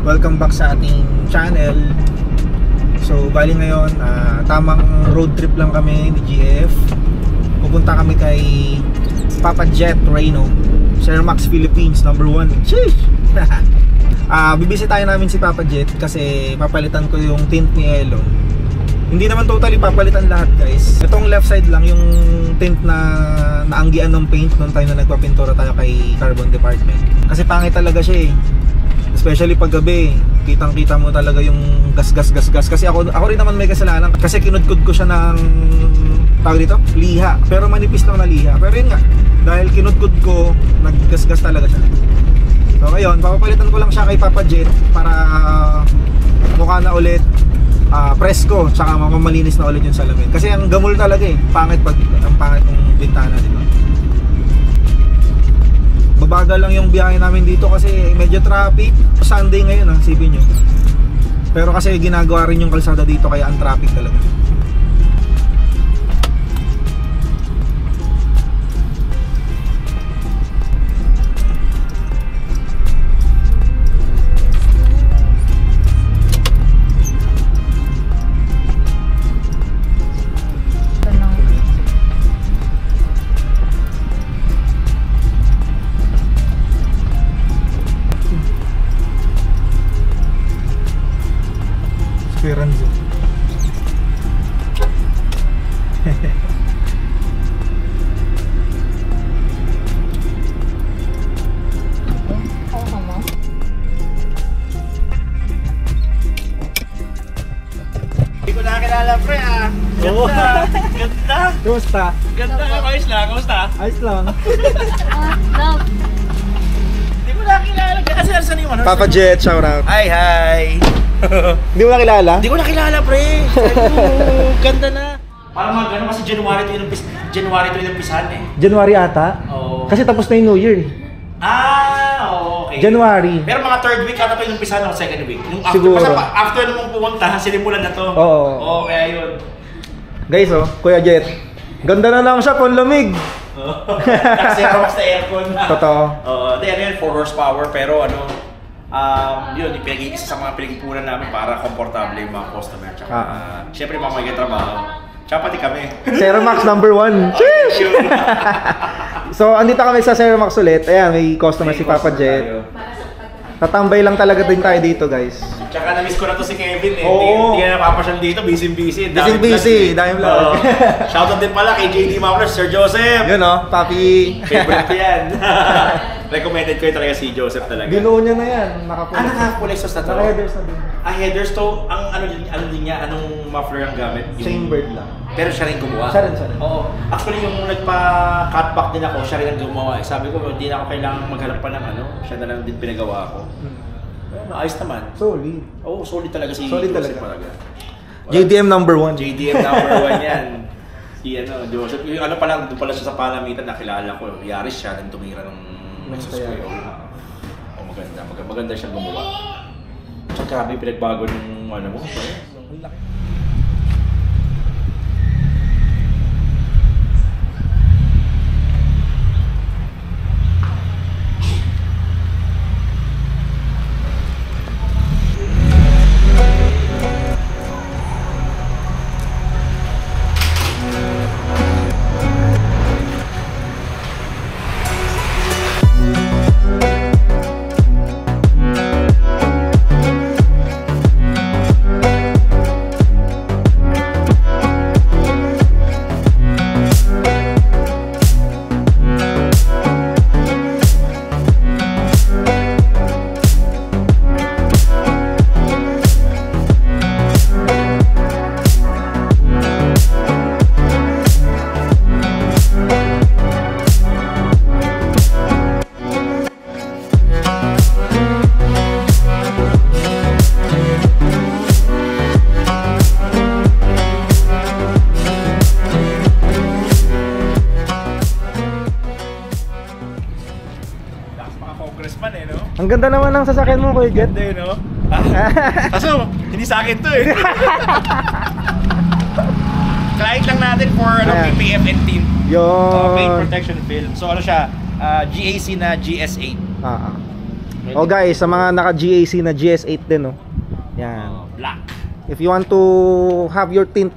Welcome back sa ating channel. So bali ngayon, tamang road trip lang kami ni GF. Pupunta kami kay Papa Jet Reno, Sir Max Philippines #1. Sheesh! Bibisitahin namin si Papa Jet kasi papalitan ko yung tint ni Elon. Hindi naman totally papalitan lahat, guys. Itong left side lang yung tint na naanggian ng paint noong time na nagpapintura tayo kay Carbon Department. Kasi pangit talaga siya eh. Especially pag gabi, kitang-kita mo talaga yung gas. Kasi ako rin naman may kasalanan kasi kinudkod ko siya ng tawag dito, liha. Pero manipis lang na liha. Pero yun nga, dahil kinudkod ko, naggas talaga siya. So ngayon, papapalitan ko lang siya kay Papa Jet para mukha na ulit presko, tsaka mamalinis na ulit yung salamin. Kasi ang gamol talaga eh, pangit pag ang pangit ng bintana, di ba? Babagal lang yung biyahe namin dito kasi medyo traffic. Sunday ngayon sipin nyo. Pero kasi ginagawa rin yung kalsada dito kaya ang traffic talaga. Ranzo. Hindi ko nakakilala, pre Ganda! Ganda! Kumusta? Ganda ka, ayos lang. Kamusta? Ayos lang. Love. Hindi ko nakakilala. Kasi saan yung ano? Papa Jet, shout out. Hi! Hindi mo nakilala? Hindi ko nakilala, pre. Ganda na. Parang mag-ano kasi January to yung umpisahan eh. January ata? Oo. Kasi tapos na yung New Year. Okay. January. Pero mga third week ata to yung umpisahan o second week. Yung after, Siguro. Basta after nung pumunta, sinimulan na to. Oo. Oo, kaya yun. Guys, Kuya Jet, ganda na lang siya, panlamig. Kasi araw sa aircon. Totoo. Oo, ano yan, 4 horsepower pero yun, isa sa mga pinag-ipunan namin para komportable yung mga customer. Tsaka, syempre mga may trabaho. Tsaka pati kami. Zero Max #1. So, andito kami sa Zero Max ulit. Ayan, may customer si Papa Jet. Tatambay lang talaga din tayo dito, guys. Tsaka na-miss ko na to si Kevin eh. Oo. Hindi na napapasyal dito, busy. Busy, dahil vlog. Shoutout din pala kay JD Maulers, Sir Joseph. Yun Papi. Favorite ko yan. Recommended ko yung talaga si Joseph talaga. Binuo niya na yan. Naka-full exhaust na to? Naka-headers na din. Headers to, ano din niya, anong muffler ang gamit? Chambered lang. Pero siya rin gumawa? Siya rin. Oo. Actually, yung nagpa-cutback din ako, siya rin ang gumawa. Sabi ko, hindi na ako kailangang maghanap pa ng siya na lang din pinagawa ko. Pero ayos naman. Solid. Oo, solid talaga si Solid Joseph talaga. JDM #1. JDM #1 yan. Si Joseph. Yung pa lang, doon pala siya sa Palamitan, nakilala ko. Yaris siya, nang tumira ng Nexus Square. Maganda siya gumawa. Tsaka grabe pinagbago ng mo. Ang laki. Ang ganda naman ng sasakyan mo, Kuya Jet. Ganda no? Kaso, hindi sa akin to eh. Client lang natin for PPFN team. Yun. Paint protection film. So ano siya, GAC na GS8. Oh guys, sa mga naka GAC na GS8 din, oh. Yan. Black. If you want to have your tint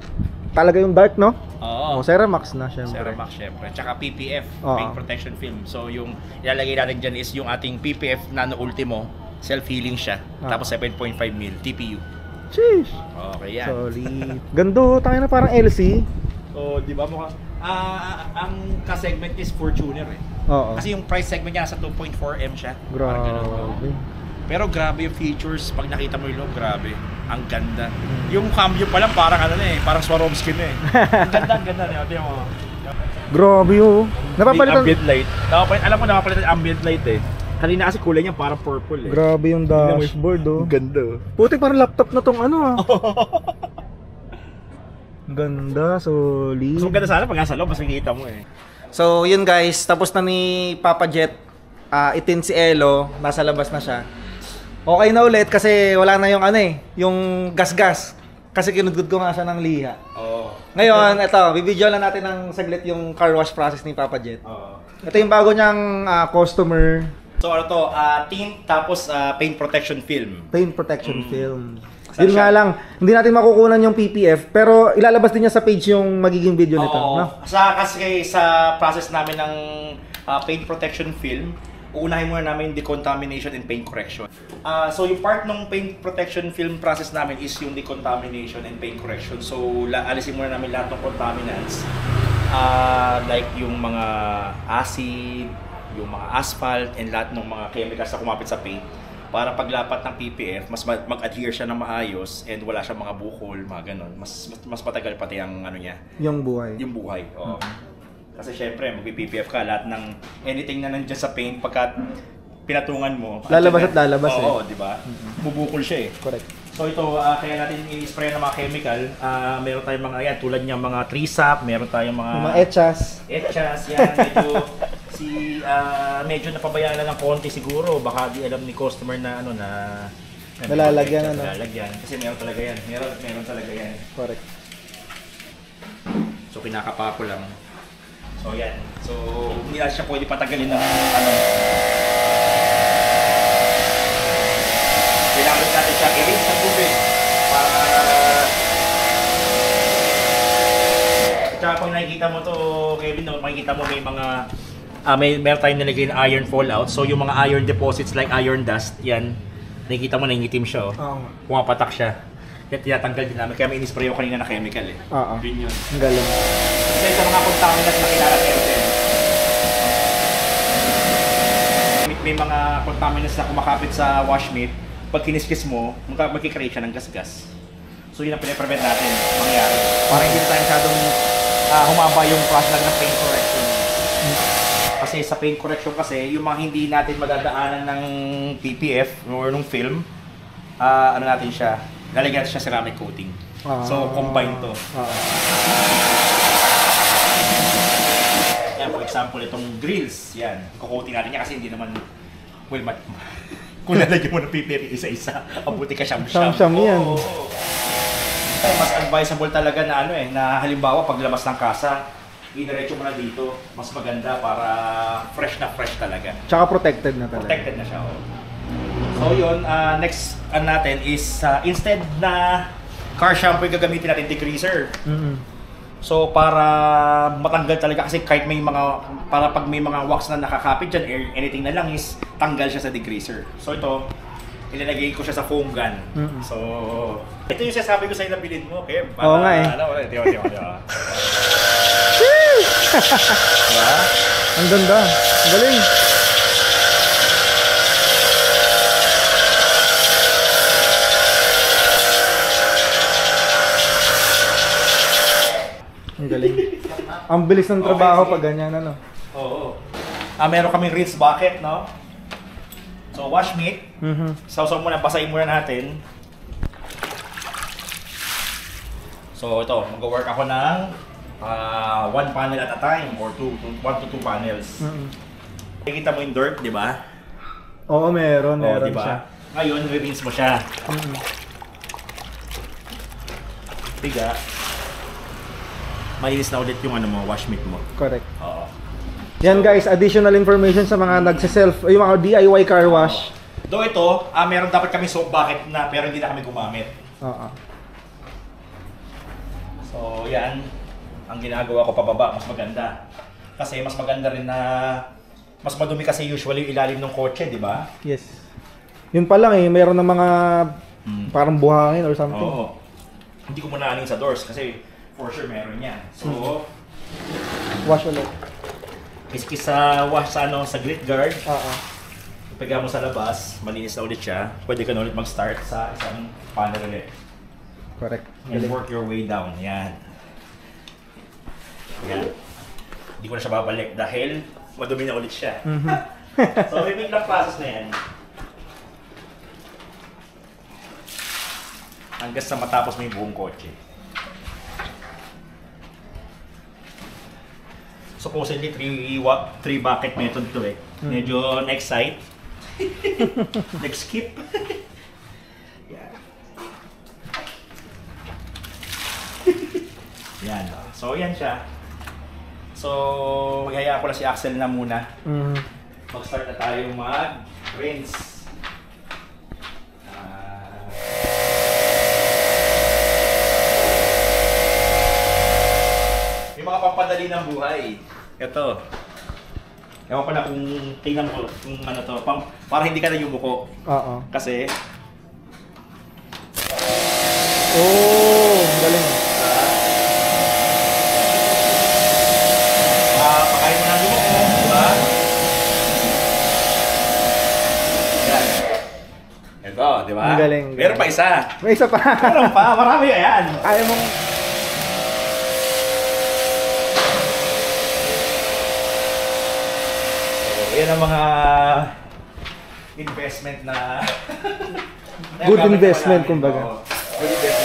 talaga yung dark, no? Oo. Oh, Ceramax na syempre. Ceramax syempre. Tsaka PPF, Oo. paint protection film. So yung ilalagay natin dyan is yung ating PPF Nano Ultimo. Self-healing siya. Tapos 7.5 mil TPU. Sheesh. Okay yan. Solid. Gando, tayo na parang LC. So, di ba mukha? Ang ka-segment is Fortuner eh. Oo. Kasi yung price segment niya nasa 2.4M siya. Parang ganun. Grabe. Pero grabe yung features. Pag nakita mo yung loob, grabe. Ang ganda. Yung cambio pa lang parang ano na eh. Parang Swarovski na eh. Ang ganda na. Tingnan mo. Grabe oh. Napapalitan. Ambient light. Alam mo napapalitan yung ambient light eh. Kanina kasi kulay niya parang purple eh. Grabe yung dashboard oh. Ganda. Puti parang laptop na tong ano ah. Ganda, solid. Mas maganda sana pag nasa loob, mas nakikita mo eh. So yun guys, tapos na ni Papa Jet. Itin si Elo, nasa labas na siya. Okay na ulit kasi wala na yung ano eh, yung gas-gas. Kasi kinudgod ko nga siya ng liha. Oo. Ngayon, ito, bibidyo lang natin ng saglit yung car wash process ni Papa Jet. Oo. Ito yung bago niyang customer. So ano to, tint tapos paint protection film. Paint protection film. Yun nga lang, hindi natin makukunan yung PPF, pero ilalabas din niya sa page yung magiging video nito. Oo. No? Kasi sa process namin ng paint protection film, uunahin muna namin yung decontamination and paint correction. So yung part ng paint protection film process namin is yung decontamination and paint correction. So alisin muna namin lahat ng contaminants. Like yung mga acid, yung mga asphalt, and lahat ng mga chemicals na kumapit sa paint. Para paglapat ng PPF, mas mag-adhere siya ng maayos and wala siyang mga bukol, mga ganun. Mas matagal pati ang ano niya. Yung buhay. Yung buhay, oo. Kasi syempre, mag-PPF ka, lahat ng anything na nandiyan sa paint, pagka pinatungan mo, Lalabas at lalabas eh. Oo, di ba? Bubukol siya eh. Correct. So ito, kaya natin i-spray ng mga chemical. Meron tayong mga, yan, tulad niyang mga trisap, meron tayong mga... Yung mga etchas. Etchas, yan, medyo napabayaan na ng konti siguro. Baka di alam ni customer na ano na... Nalalagyan ano. Nalalagyan. Kasi meron talaga yan. Meron talaga yan. Correct. So kinakapa ko lang. So yan. So hindi na siya pwede patagalin ng ano. Kailangan natin siya i-rinse sa tubig para tsaka pag nakikita mo to, Kevin, no, makikita mo may mga meron tayong nilagay na iron fallout. So yung mga iron deposits like iron dust, yan. Nakikita mo nangingitim siya, oh. Oo. Pumapatak siya. Kaya tinatanggal din namin. Kaya may in-spray ko kanina na chemical eh. Oo. Yun yun. Ang galing. Kasi sa mga contaminants na kilala natin, may mga contaminants na kumakapit sa wash mitt. Pag kiniskis mo, magkikreate siya ng gas-gas. So yun ang pinaprevent natin mangyari. Para hindi tayo masyadong humaba yung process ng paint correction. Kasi sa paint correction kasi, yung mga hindi natin madadaanan ng PPF or ng film, ano natin siya, lalagyan natin siya ceramic coating. So combine to. Yan, for example, itong grills, yan. Kukoating natin yan kasi hindi naman, well, kung lalagyan mo ng PPF isa-isa, abuti ka siyam-siyam. Siyam-siyam yan. Mas advisable talaga na ano eh, na halimbawa paglabas ng kasa, idiretso mo na dito, mas maganda para fresh talaga. Tsaka protected na talaga. Protected na siya, oh. So yun, next natin is instead na car shampoo yung gagamitin natin, degreaser. So para matanggal talaga kasi kahit may mga, para pag may mga wax na nakakapit dyan, anything na lang is tanggal siya sa degreaser. So ito, ilalagay ko siya sa foam gun. So ito yung sasabi ko sa'yo na bilhin mo, okay? Oo nga eh. Diba? Diba? Ang ganda. Ang galing. Ang galing. Ang bilis ng trabaho pag ganyan, ano? Oo. Meron kaming rinse bucket, no? So wash mitt. Sausaw muna, basahin muna natin. So ito, mag-work ako ng 1 panel at a time or 1 to 2 panels. Nakikita mo yung dirt, di ba? Oo, meron diba? siya. Ngayon, rinse mo siya. Tiga. Malinis na ulit yung ano mo, wash mitt mo. Correct. Oo. Yan guys, additional information sa mga nagse-self, yung mga DIY car wash. Do ito, meron dapat kami soap bucket na pero hindi na kami gumamit. Oo. So, yan. Ang ginagawa ko pababa, mas maganda. Kasi mas maganda rin na mas madumi kasi usually yung ilalim ng kotse, di ba? Yes. Yun pa lang mayroon ng mga parang buhangin or something. Oo. Hindi ko muna aning sa doors kasi for sure meron yan. So, Wash ulit. kiskis sa wash sa grit guard. Oo. Pagka mo sa labas, malinis na ulit siya. Pwede ka na ulit mag-start sa isang panel ulit. Correct. And work your way down. Yan. Yan. Hindi ko na siya babalik dahil madumi na ulit siya. So, repeat lang process na yan. Hanggang sa matapos mo yung buong kotse. Supposedly, 3 bucket method to eh. Medyo na-excite. Nag-skip. Yan. Yan. So, yan siya. So, maghaya ko na si Axel na muna. Mag-start na tayo mag-rinse. May mga pampadali ng buhay. Ito. Ewan ko na kung tingnan ko kung ano to. Para hindi ka na yumuko. Oo. Kasi, Oh, galing. pakain mo na yumuko. Diba? Yan. Ito, di ba? Ang galing. Meron pa isa. May isa pa. Meron pa. Marami yan. Kaya mong... Yan ang mga investment na Good investment, kumbaga. Good investment